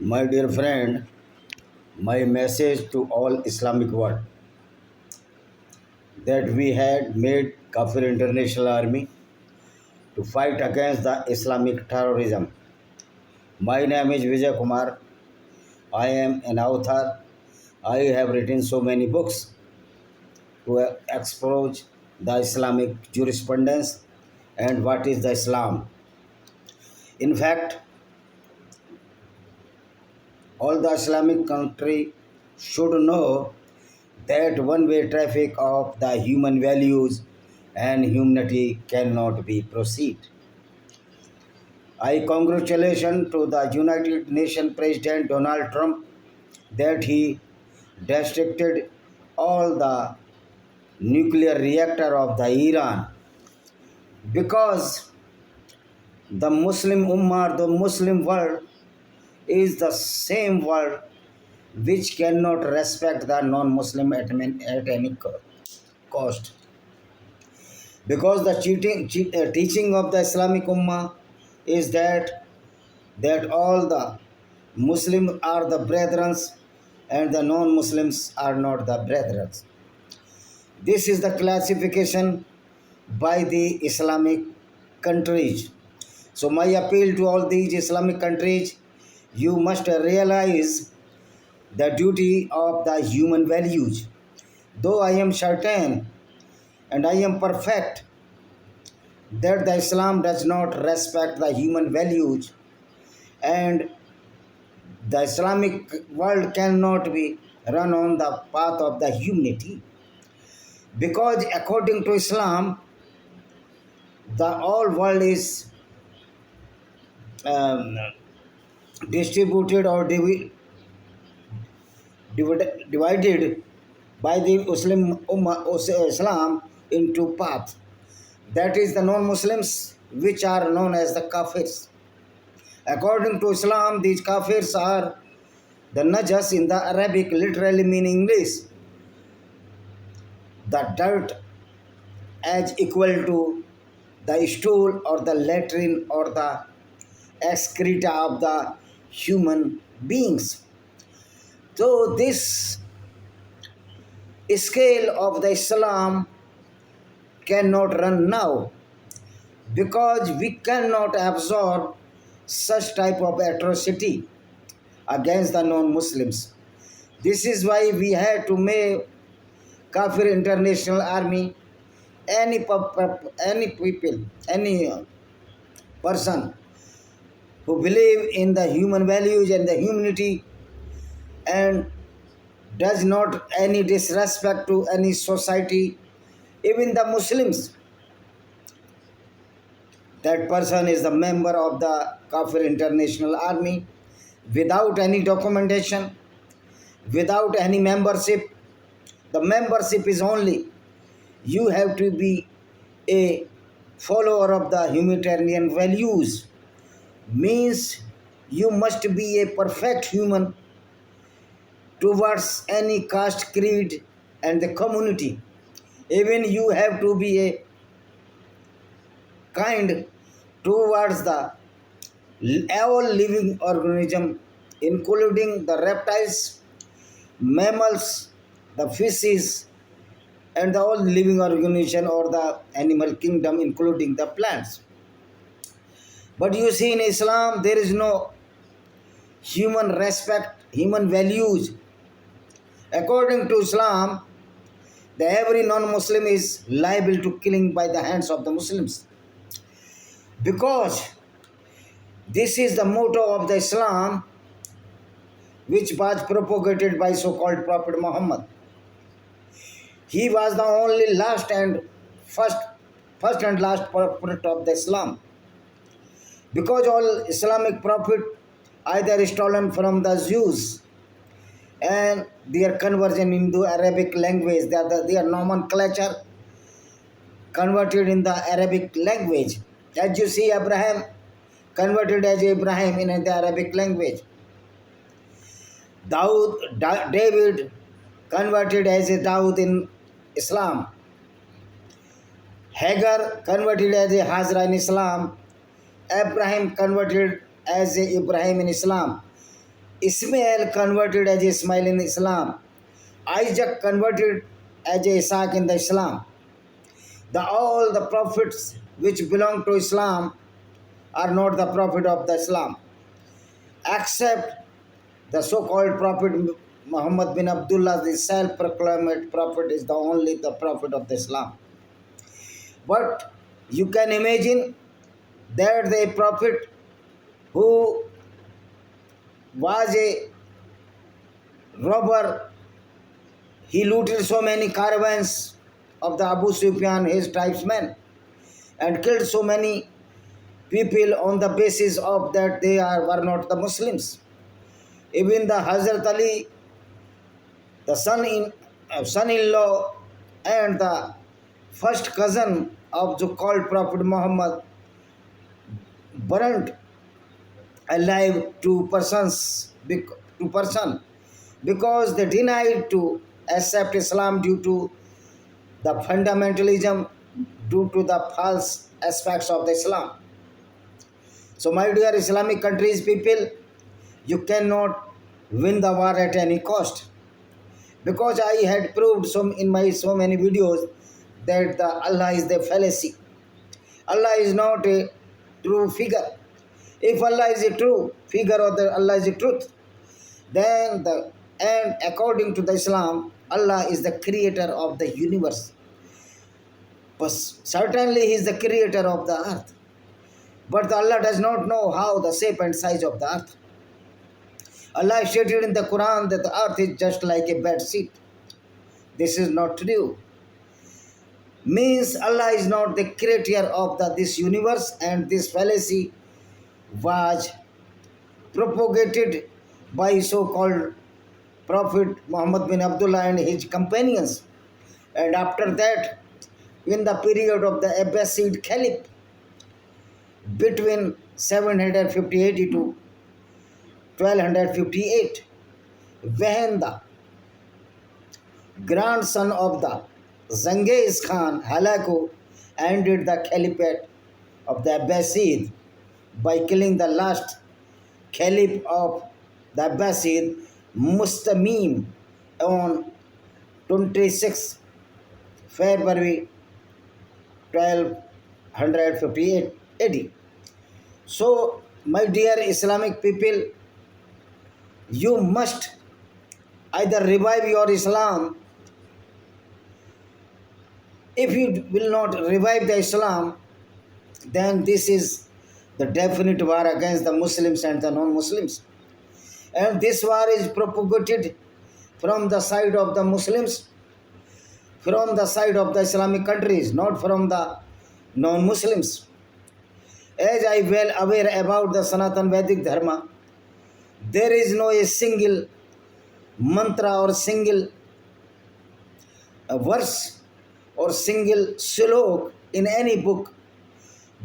My dear friend, my message to all Islamic world that we had made Kafir International Army to fight against the Islamic terrorism. My name is Vijay Kumar. I am an author. I have written so many books to expose the Islamic jurisprudence and what is the Islam. In fact, all the Islamic country should know that one-way traffic of the human values and humanity cannot be proceed. I congratulate to the United Nations President Donald Trump that he restricted all the nuclear reactor of the Iran because the Muslim Ummah, the Muslim world is the same world which cannot respect the non-Muslim at any cost. Because the teaching of the Islamic Ummah is that all the Muslims are the brethren and the non-Muslims are not the brethren. This is the classification by the Islamic countries. So my appeal to all these Islamic countries, you must realize the duty of the human values. Though I am certain and I am perfect that the Islam does not respect the human values and the Islamic world cannot be run on the path of the humanity. Because according to Islam, the whole world is um, distributed or divided by the Muslim Islam into paths. That is the non-Muslims, which are known as the kaffirs. According to Islam, these kaffirs are the najas in the Arabic, literally meaning English, the dirt as equal to the stool or the latrine or the excreta of the human beings. So this scale of the Islam cannot run now because we cannot absorb such type of atrocity against the non-Muslims. This is why we had to make Kafir International Army, any people, any person who believe in the human values and the humanity and does not any disrespect to any society, even the Muslims, that person is the member of the Kafir International Army without any documentation, without any membership. The membership is only you have to be a follower of the humanitarian values, means you must be a perfect human towards any caste, creed and the community. Even you have to be a kind towards the all living organism, including the reptiles, mammals, the fishes, and the all living organism or the animal kingdom, including the plants. But you see, in Islam, there is no human respect, human values. According to Islam, every non-Muslim is liable to killing by the hands of the Muslims. Because this is the motto of the Islam, which was propagated by so-called Prophet Muhammad. He was the only first and last prophet of the Islam. Because all Islamic prophet either stolen from the Jews and their conversion into Arabic language, their nomenclature converted in the Arabic language. As you see, Abraham converted as Ibrahim in the Arabic language. David converted as a Daud in Islam. Hagar converted as a Hazra in Islam. Abraham converted as a Ibrahim in Islam. Ismail converted as Ismail in Islam. Isaac converted as Isaac in the Islam. All the prophets which belong to Islam are not the prophet of the Islam, except the so-called prophet Muhammad bin Abdullah, the self-proclaimed prophet, is the only the prophet of the Islam. But you can imagine that the prophet who was a robber, he looted so many caravans of the Abu Sufyan, his tribesmen, and killed so many people on the basis of that they were not the Muslims. Even the Hazrat Ali, the son-in-law and the first cousin of the called Prophet Muhammad, burnt alive to person because they denied to accept Islam due to the fundamentalism, due to the false aspects of the Islam. So my dear Islamic countries people, you cannot win the war at any cost, because I had proved in my so many videos that Allah is the fallacy. Allah is not a true figure. If Allah is a true figure or Allah is the truth, then and according to the Islam, Allah is the creator of the universe. But certainly He is the creator of the earth. But Allah does not know how the shape and size of the earth. Allah stated in the Quran that the earth is just like a bed sheet. This is not true. Means Allah is not the creator of this universe, and this fallacy was propagated by so-called Prophet Muhammad bin Abdullah and his companions. And after that, in the period of the Abbasid Caliph, between 758 to 1258, when the grandson of the Genghis Khan, Halaku, ended the caliphate of the Abbasid by killing the last caliph of the Abbasid, Mustamim, on 26 February 1258 AD. So, my dear Islamic people, you must either revive your Islam. If you will not revive the Islam, then this is the definite war against the Muslims and the non-Muslims. And this war is propagated from the side of the Muslims, from the side of the Islamic countries, not from the non-Muslims. As I well aware about the Sanatan Vedic Dharma, there is no a single mantra or single verse or single slok in any book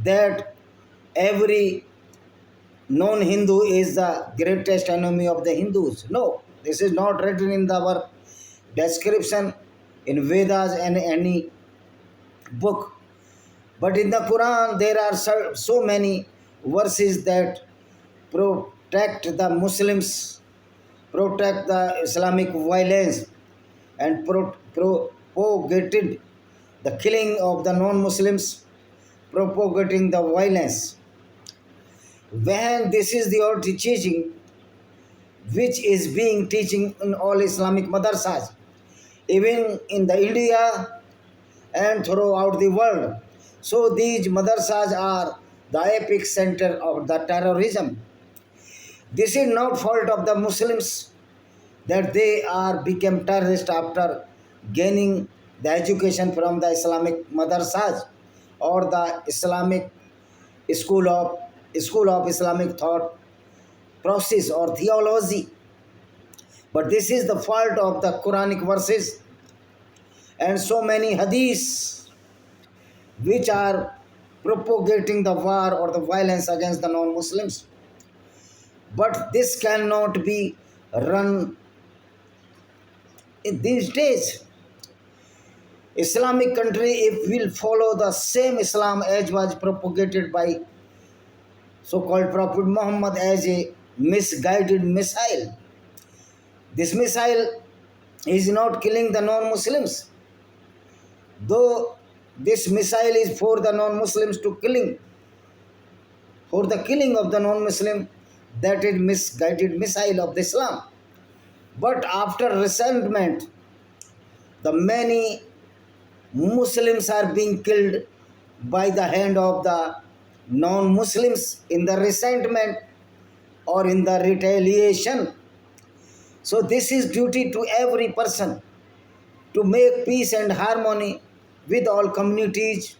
that every non-Hindu is the greatest enemy of the Hindus. No, this is not written in our description in Vedas and any book. But in the Quran, there are so many verses that protect the Muslims, protect the Islamic violence, and propagated the killing of the non-Muslims, propagating the violence. When this is the old teaching which is being teaching in all Islamic madrasas, even in the India and throughout the world. So these madrasas are the epic center of the terrorism. This is not fault of the Muslims that they are become terrorists after gaining the education from the Islamic madrasas or the Islamic school of Islamic thought process or theology. But this is the fault of the Quranic verses and so many hadiths which are propagating the war or the violence against the non-Muslims. But this cannot be run in these days. Islamic country, if will follow the same Islam as was propagated by so-called Prophet Muhammad as a misguided missile. This missile is not killing the non-Muslims, though this missile is for the non-Muslims to killing, for the killing of the non-Muslim, that is misguided missile of the Islam. But after resentment, the many Muslims are being killed by the hand of the non-Muslims in the resentment or in the retaliation. So this is duty to every person to make peace and harmony with all communities,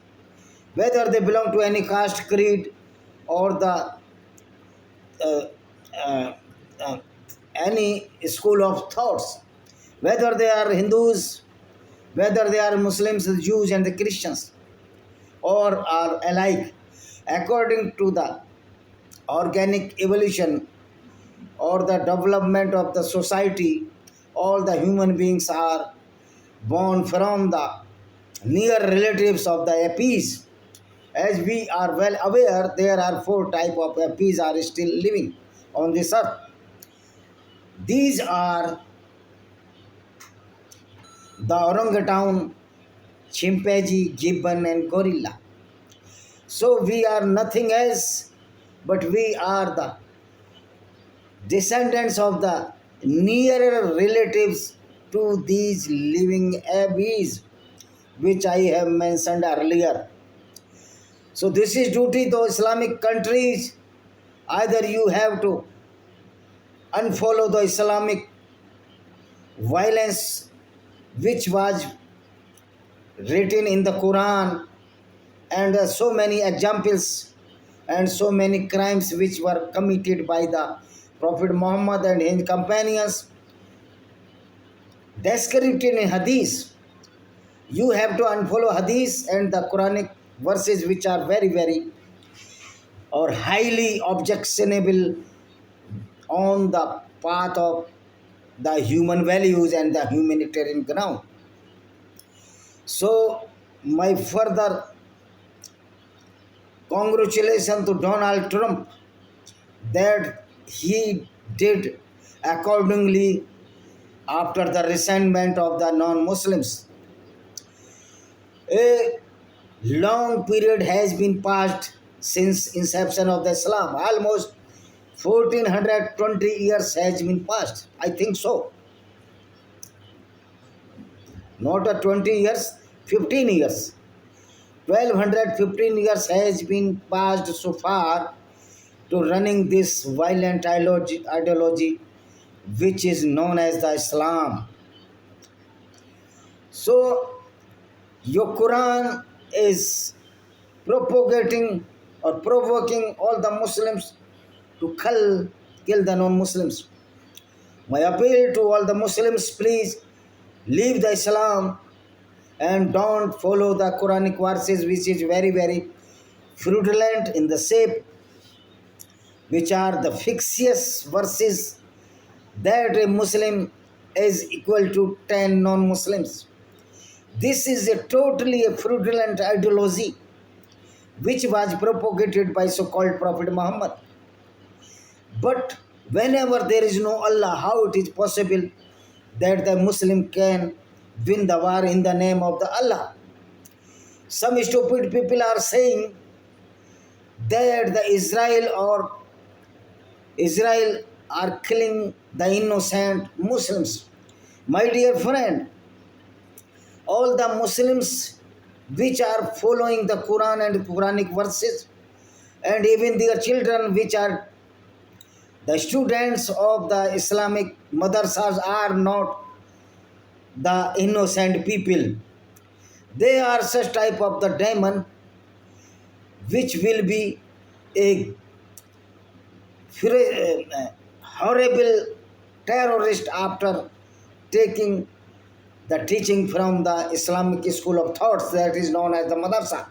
whether they belong to any caste, creed, or the uh, uh, uh, any school of thoughts, whether they are Hindus, whether they are Muslims, the Jews, and the Christians, or are alike, according to the organic evolution or the development of the society. All the human beings are born from the near relatives of the apes. As we are well aware, there are four types of apes are still living on this earth. These are the orangutan, chimpanzee, gibbon, and gorilla. So we are nothing else, but we are the descendants of the nearer relatives to these living apes, which I have mentioned earlier. So this is duty to Islamic countries. Either you have to unfollow the Islamic violence which was written in the Quran, and so many examples and so many crimes which were committed by the Prophet Muhammad and his companions described in Hadith. You have to unfollow Hadith and the Quranic verses which are very, very or highly objectionable on the path of the human values and the humanitarian ground. So, my further congratulations to Donald Trump that he did accordingly after the resentment of the non-Muslims. A long period has been passed since inception of the Islam. Almost 1420 years has been passed. I think so. Not a 20 years, 15 years. 1215 years has been passed so far to running this violent ideology which is known as the Islam. So your Quran is propagating or provoking all the Muslims to kill the non-Muslims. My appeal to all the Muslims, please leave the Islam and don't follow the Quranic verses which is very, very fraudulent in the shape, which are the fictitious verses that a Muslim is equal to 10 non-Muslims. This is a totally a fraudulent ideology which was propagated by so-called Prophet Muhammad. But whenever there is no Allah, how it is possible that the Muslim can win the war in the name of the Allah? Some stupid people are saying that the Israel are killing the innocent Muslims. My dear friend, all the Muslims which are following the Quran and Quranic verses, and even their children which are the students of the Islamic madrasas, are not the innocent people. They are such type of the demon which will be a horrible terrorist after taking the teaching from the Islamic school of thoughts that is known as the madrasa.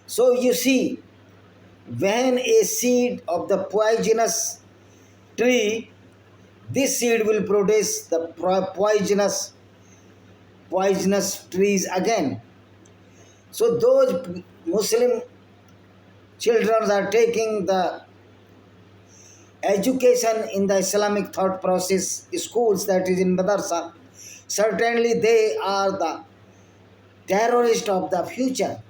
So you see, when a seed of the poisonous tree, this seed will produce the poisonous trees again. So those Muslim children are taking the education in the Islamic thought process, schools that is in madrasa, certainly they are the terrorists of the future.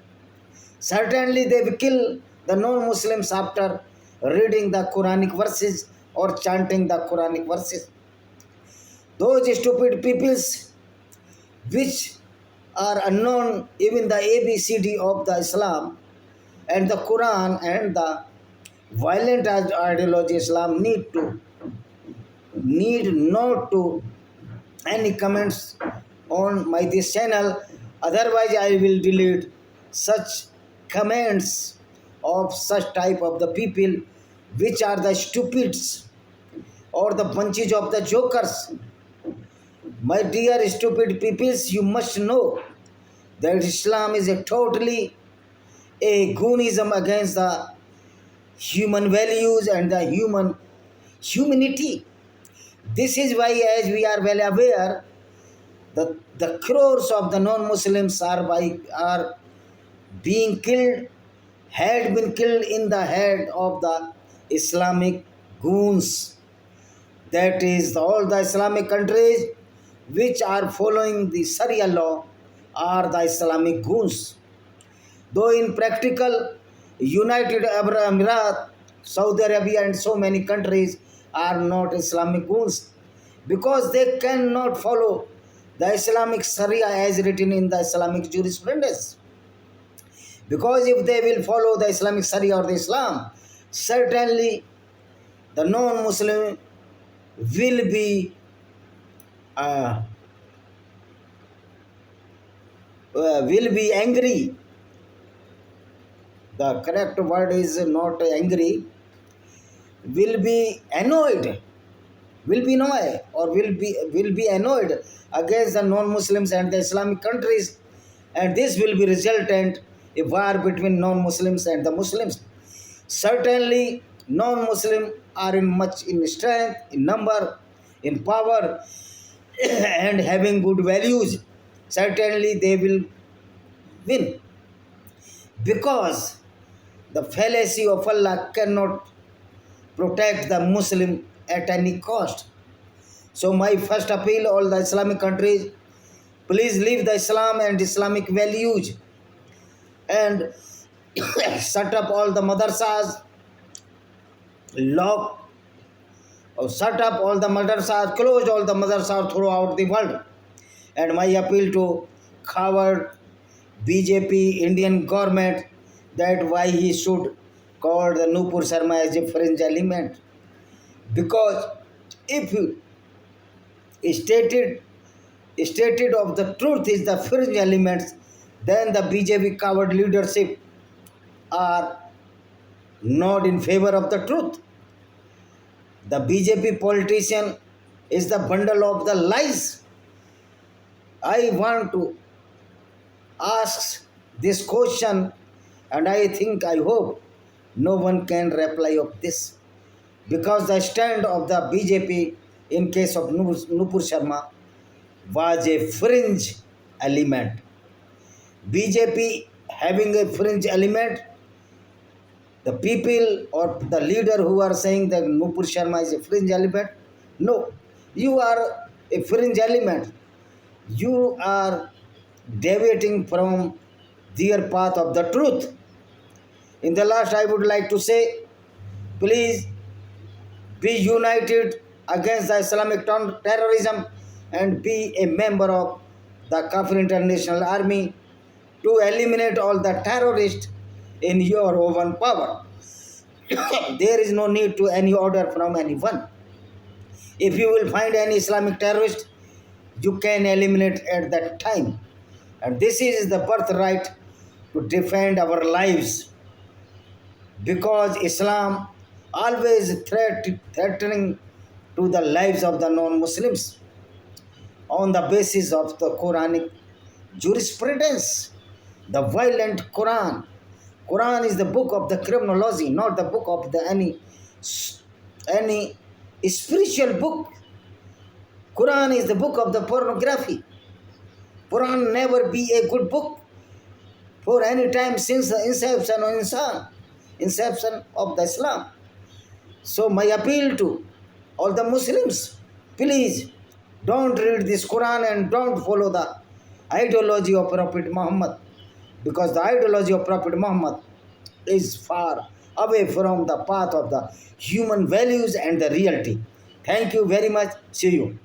Certainly they will kill the non-Muslims after reading the Quranic verses or chanting the Quranic verses. Those stupid peoples which are unknown even the ABCD of the Islam and the Quran and the violent ideology Islam need not to any comments on my this channel, otherwise I will delete such comments of such type of the people which are the stupids or the bunches of the jokers. My dear stupid peoples, you must know that Islam is a totally a Goonism against the human values and the humanity. This is why, as we are well aware, the crores of the non-Muslims are being killed, had been killed in the head of the Islamic goons. That is, all the Islamic countries which are following the Sharia law are the Islamic goons. Though in practical, United Arab Emirates, Saudi Arabia and so many countries are not Islamic goons because they cannot follow the Islamic Sharia as written in the Islamic jurisprudence. Because if they will follow the Islamic Sharia or the Islam, certainly the non-Muslim uh, will be angry. The correct word is not angry, will be annoyed, will be annoyed against the non-Muslims and the Islamic countries, and this will be resultant a war between non-Muslims and the Muslims. Certainly, non-Muslim are in much in strength, in number, in power, and having good values. Certainly, they will win because the fallacy of Allah cannot protect the Muslim at any cost. So my first appeal, all the Islamic countries, please leave the Islam and Islamic values and set up all the madrasas, lock or set up all the madrasas, close all the madrasas throughout the world. And my appeal to coward BJP Indian government that why he should call the Nupur Sharma as a fringe element. Because if stated stated of the truth is the fringe elements, then the BJP coward leadership are not in favor of the truth. The BJP politician is the bundle of the lies. I want to ask this question, and I hope no one can reply of this, because the stand of the BJP in case of Nupur Sharma was a fringe element. BJP having a fringe element, the people or the leader who are saying that Nupur Sharma is a fringe element, no, you are a fringe element. You are deviating from their path of the truth. In the last, I would like to say, please be united against the Islamic terrorism and be a member of the Kafir International Army to eliminate all the terrorists in your own power. There is no need to any order from anyone. If you will find any Islamic terrorist, you can eliminate at that time. And this is the birthright to defend our lives, because Islam always threatening to the lives of the non-Muslims on the basis of the Quranic jurisprudence. The violent Quran. Quran is the book of the criminology, not the book of the any spiritual book. Quran is the book of the pornography. Quran never be a good book for any time since the inception of the Islam. So my appeal to all the Muslims, please don't read this Quran and don't follow the ideology of Prophet Muhammad, because the ideology of Prophet Muhammad is far away from the path of the human values and the reality. Thank you very much. See you.